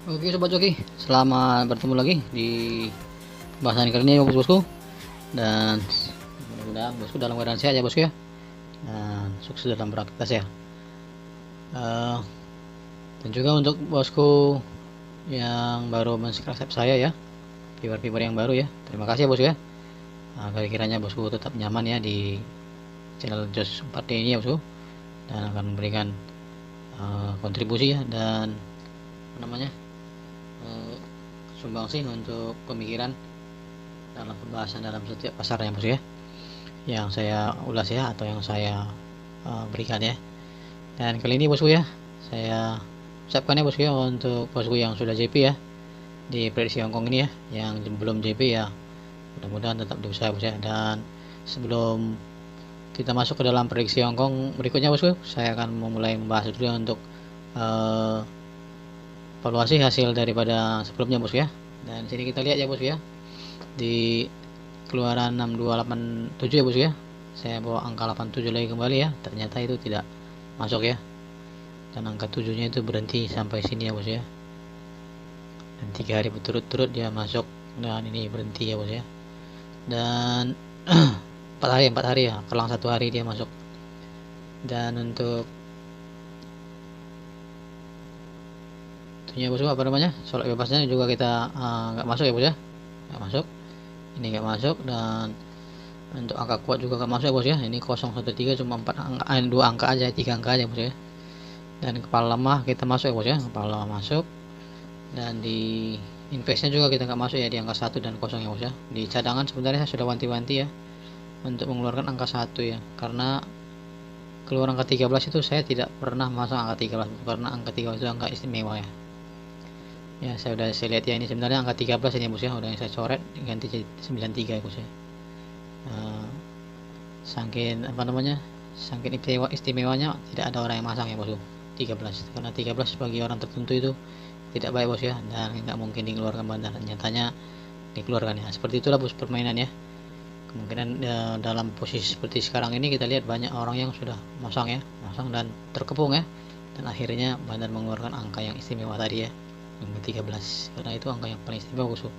Oke sobat joki, selamat bertemu lagi di pembahasan kali ini ya bosku. Dan mudah-mudahan bosku dalam keadaan sehat ya bosku ya, dan sukses dalam beraktivitas ya. Dan juga untuk bosku yang baru mensubscribe saya ya, viewer-viewer yang baru ya, terima kasih ya bosku ya. Kiranya bosku tetap nyaman ya di channel Jos 4D ini ya bosku, dan akan memberikan kontribusi ya dan namanya sumbangsi untuk pemikiran dalam pembahasan dalam setiap pasarnya bosku ya, yang saya ulas ya atau yang saya berikan ya. Dan kali ini bosku ya, saya ucapkan ya bosku ya untuk bosku yang sudah JP ya di prediksi Hongkong ini ya, yang belum JP ya mudah-mudahan tetap diusaha bosku ya. Dan sebelum kita masuk ke dalam prediksi Hongkong berikutnya bosku, saya akan memulai membahas dulu ya untuk evaluasi hasil daripada sebelumnya bosku ya. Dan sini kita lihat ya bosku ya, di keluaran 6287 ya bosku ya, saya bawa angka 87 lagi kembali ya, ternyata itu tidak masuk ya, dan angka 7 nya itu berhenti sampai sini ya bosku ya, dan 3 hari berturut-turut dia masuk dan ini berhenti ya bosku ya. Dan 4 hari ya, kelang 1 hari dia masuk. Dan untuk itunya bosku apa namanya, sholat bebasnya juga kita nggak masuk ya bos ya, nggak masuk, ini nggak masuk. Dan untuk angka kuat juga nggak masuk ya bos ya, ini 013 cuma 4 angka, 2 angka aja, 3 angka aja bos ya. Dan kepala lemah kita masuk ya bos ya, kepala lemah masuk. Dan di investnya juga kita nggak masuk ya, di angka 1 dan 0 ya bos ya. Di cadangan sebenarnya saya sudah wanti-wanti ya untuk mengeluarkan angka 1 ya, karena keluar angka 13 itu saya tidak pernah masuk angka 13, karena angka 13 itu angka istimewa ya. Ya saya lihat ya, ini sebenarnya angka 13 ini bos ya, udah yang saya coret ganti jadi 93 ya bos ya. Saking apa namanya, saking istimewanya tidak ada orang yang masang ya bosku 13, karena 13 bagi orang tertentu itu tidak baik bos ya, dan nggak mungkin dikeluarkan bandar, nyatanya dikeluarkan ya. Seperti itulah bos permainan ya. Kemungkinan dalam posisi seperti sekarang ini kita lihat banyak orang yang sudah masang dan terkepung ya, dan akhirnya bandar mengeluarkan angka yang istimewa tadi ya, angka 13, karena itu angka yang paling istimewa bosku.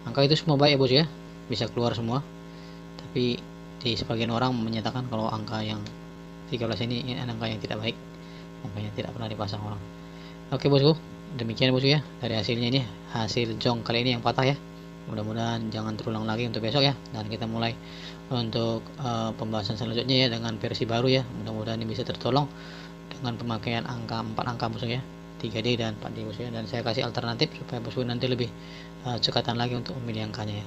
Angka itu semua baik ya bos ya, bisa keluar semua, tapi di sebagian orang menyatakan kalau angka yang 13 ini angka yang tidak baik, angka yang tidak pernah dipasang orang. Oke bosku, demikian bosku ya dari hasilnya ini, hasil jong kali ini yang patah ya. Mudah-mudahan jangan terulang lagi untuk besok ya, dan kita mulai untuk pembahasan selanjutnya ya dengan versi baru ya. Mudah-mudahan ini bisa tertolong dengan pemakaian angka 4 angka bosku ya, 3D dan 4D bosku ya. Dan saya kasih alternatif supaya bosku nanti lebih cekatan lagi untuk memilih angkanya ya.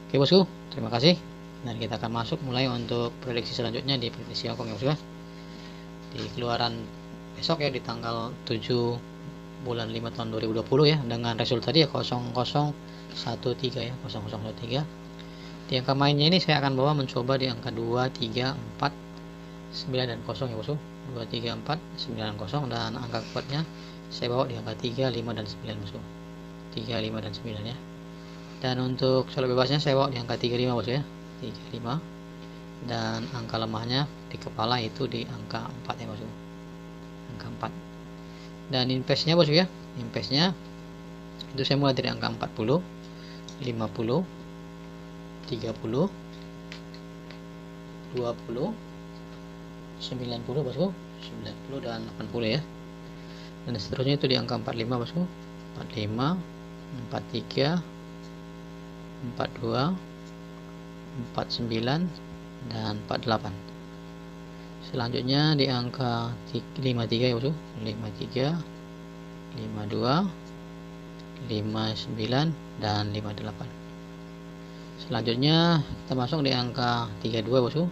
Oke bosku, terima kasih. Dan kita akan masuk mulai untuk prediksi selanjutnya di prediksi Hongkong ya bosku ya, di keluaran besok ya, di tanggal 7 bulan 5 tahun 2020 ya, dengan resultat tadi ya 0013 ya, 0013. Di angka mainnya ini saya akan bawa mencoba di angka 2, 3, 4, 9 dan 0 ya bosku, 2, 3, 4, 9 dan 0. Dan angka kuatnya saya bawa di angka 3, 5 dan 9 bosku, 3, 5 dan 9 ya. Dan untuk sholat bebasnya saya bawa di angka 35 bosku ya, 35. Dan angka lemahnya di kepala itu di angka 4 ya bosku, angka 4. Dan investnya bosku ya, investnya itu saya mulai dari angka 40, 50, 30, 20, 90 bosku, 90 dan 80 ya. Dan seterusnya itu di angka 45 bosku, 45, 43, 42, 49 dan 48. Selanjutnya di angka 53 ya bosku, 53, 52, 59 dan 58. Selanjutnya kita masuk di angka 32 bosku,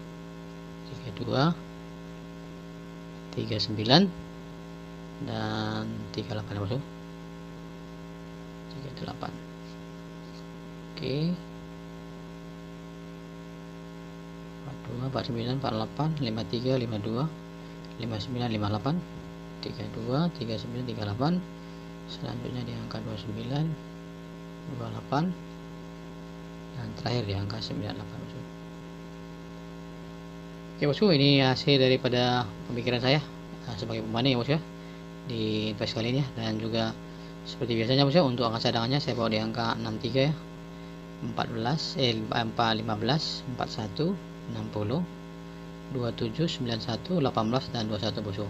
32, 39 dan 38 bosku, 38. Oke, 42, 49, 48, 53, 52, 59, 58, 32, 39, 38. Selanjutnya di angka 29, 28, dan terakhir di angka 98 bosku. Oke bosku, ini hasil daripada pemikiran saya sebagai pembanding ya bosku ya di invest kali ini ya. Dan juga Seperti biasanya bosku, untuk angka cadangannya saya bawa di angka 63 ya, 14 15, 41, 60, 27, 91, 18 dan 21 bosku.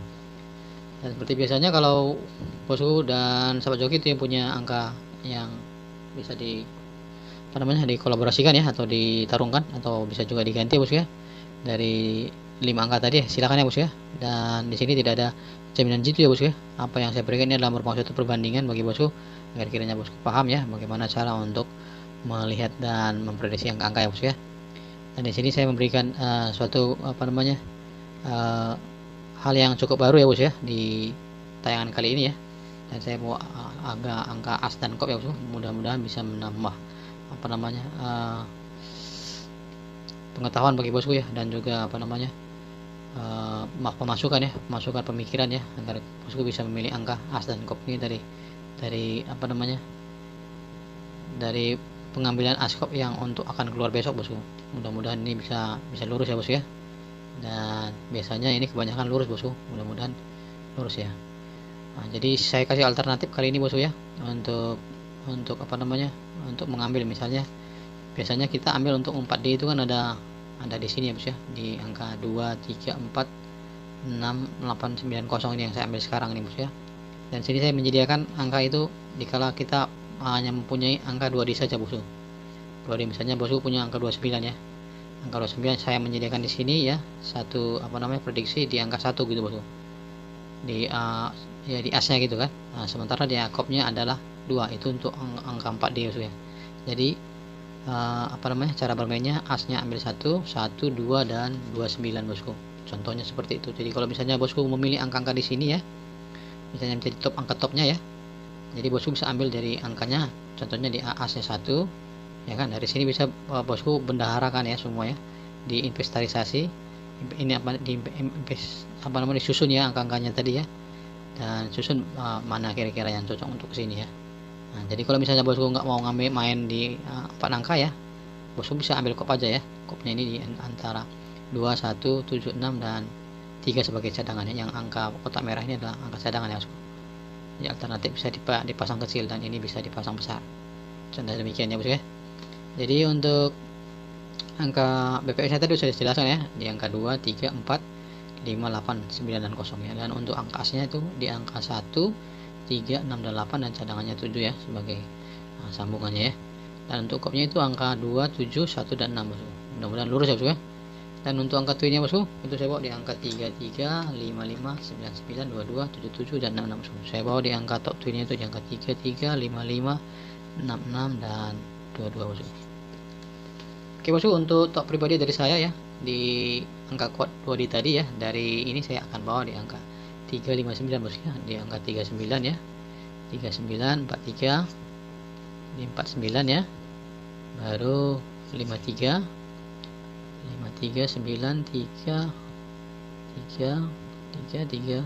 Dan seperti biasanya kalau bosku dan sahabat joki itu yang punya angka yang bisa dikolaborasikan ya, atau ditarungkan, atau bisa juga diganti bosku ya, dari 5 angka tadi ya, silakan ya bosku ya. Dan di sini tidak ada jaminan jitu ya bosku ya. Apa yang saya berikan ini adalah merupakan suatu perbandingan bagi bosku agar kiranya bosku paham ya bagaimana cara untuk melihat dan memprediksi angka-angka ya bosku ya. Dan di sini saya memberikan suatu hal yang cukup baru ya bos ya di tayangan kali ini ya. Dan saya mau agak angka as dan kop ya bos, mudah-mudahan bisa menambah pengetahuan bagi bosku ya, dan juga masukan pemikiran ya, agar bosku bisa memilih angka as dan kop ini dari dari pengambilan as kop yang untuk akan keluar besok bosku. Mudah-mudahan ini bisa lurus ya bosku ya. Dan biasanya ini kebanyakan lurus bosku, mudah-mudahan lurus ya. Nah, jadi saya kasih alternatif kali ini bosku ya, untuk untuk mengambil. Misalnya biasanya kita ambil untuk 4D itu kan ada di sini ya bos ya, di angka 2, 3, 4, 6, 8, 9, 0 ini yang saya ambil sekarang ini bos ya. Dan sini saya menyediakan angka itu dikala kita hanya mempunyai angka 2D saja bosku. 2D misalnya bosku punya angka 29 ya. Angka 29 saya menyediakan di sini ya, satu prediksi di angka 1 gitu bosku. Di di asnya gitu kan. Nah, sementara di akopnya adalah 2, itu untuk angka 4D bosku ya. Jadi cara bermainnya, asnya ambil 1, 1, 2 dan 29 bosku. Contohnya seperti itu. Jadi kalau misalnya bosku memilih angka-angka di sini ya, misalnya menjadi angka topnya ya. Jadi bosku bisa ambil dari angkanya, contohnya di asnya 1 ya kan. Dari sini bisa bosku bendaharakan ya semua ya, di inventarisasi ini disusun ya angka-angkanya tadi ya, dan susun mana kira-kira yang cocok untuk kesini ya. Nah, jadi kalau misalnya bosku nggak mau ngambil main di 4 angka ya, bosku bisa ambil kop aja ya. Kopnya ini di antara 2, 1, 7, 6 dan 3 sebagai cadangannya. Yang angka kotak merah ini adalah angka cadangan ya bosku. Jadi alternatif bisa dipasang kecil dan ini bisa dipasang besar. Contoh demikian ya bosku ya. Jadi untuk angka BPS nya tadi sudah dijelaskan ya, di angka 2, 3, 4, 5, 8, 9 dan 0 ya. Dan untuk angka asnya itu di angka 1, 3, 6 dan 8 dan cadangannya 7 ya sebagai sambungannya ya. Dan untuk kopnya itu angka 2, 7, 1 dan 6 bosku. Mudah-mudahan lurus ya bosku ya. Dan untuk angka twinnya bosku itu saya bawa di angka 33, 55, 99, 22, 77 dan 66 bosku. Saya bawa di angka top twinnya itu di angka 33, 55, 66 dan 22 bosku. Oke bosku, untuk top pribadi dari saya ya, di angka kuat 2D tadi ya, dari ini saya akan bawa di angka 359 bosku ya, di angka 39 ya, 39, 43, 49 ya, baru 53, 53, 9, 3, 3, 3, 3,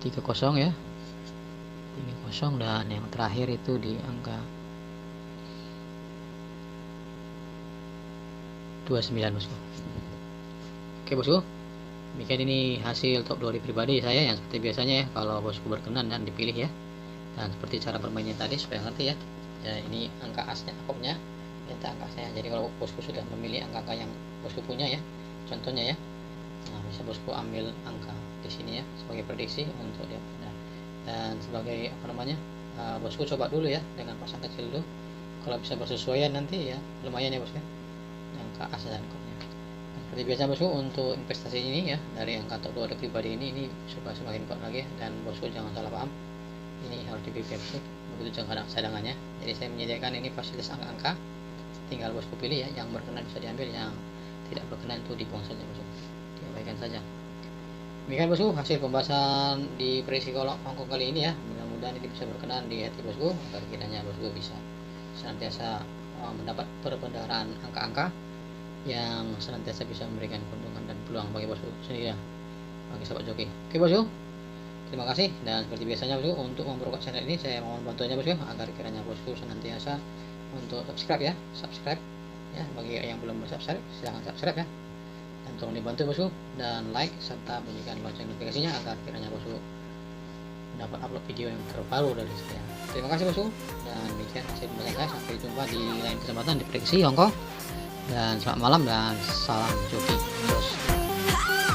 30 ya, 30, dan yang terakhir itu di angka 29 bosku. Oke bosku, demikian ini hasil top 2D pribadi saya yang seperti biasanya ya, kalau bosku berkenan dan dipilih ya. Dan seperti cara bermainnya tadi supaya ngerti ya. Ya ini angka asnya, akopnya, minta angka asnya. Jadi kalau bosku sudah memilih angka-angka yang bosku punya ya, contohnya ya, nah bisa bosku ambil angka di sini ya sebagai prediksi untuk dia. Dan sebagai bosku coba dulu ya dengan pasang kecil dulu. Kalau bisa bersesuaian nanti ya lumayan ya bosku ya, angka as dan kopnya. Nah, seperti biasa bosku, untuk investasi ini ya dari angka top 2D pribadi ini supaya semakin kuat lagi. Dan bosku jangan salah paham, ini harus di-BP bosku, begitu juga cadangannya. Jadi saya menyediakan ini fasilitas angka-angka, tinggal bosku pilih ya, yang berkenan bisa diambil, yang tidak berkenan itu dibuang saja bosku, diabaikan saja. Demikian bosku hasil pembahasan di prediksi kolom Hongkong kali ini ya. Mudah-mudahan ini bisa berkenan di hati bosku, agar kiranya bosku bisa senantiasa mendapat perbendaharaan angka-angka yang senantiasa bisa memberikan keuntungan dan peluang bagi bosku sendiri ya, bagi sahabat joki. Oke bosku, terima kasih. Dan seperti biasanya bosku, untuk memperkuat channel ini saya mohon bantuannya bosku, agar kiranya bosku senantiasa untuk subscribe ya, bagi yang belum subscribe silahkan subscribe ya, dan tolong dibantu bosku, dan like serta bunyikan lonceng notifikasinya agar kiranya bosku mendapat upload video yang terbaru dari saya. Terima kasih bosku, dan demikian hasil pembahasan saya. Sampai jumpa di lain kesempatan di prediksi Hongkong, dan selamat malam dan salam joki. Terus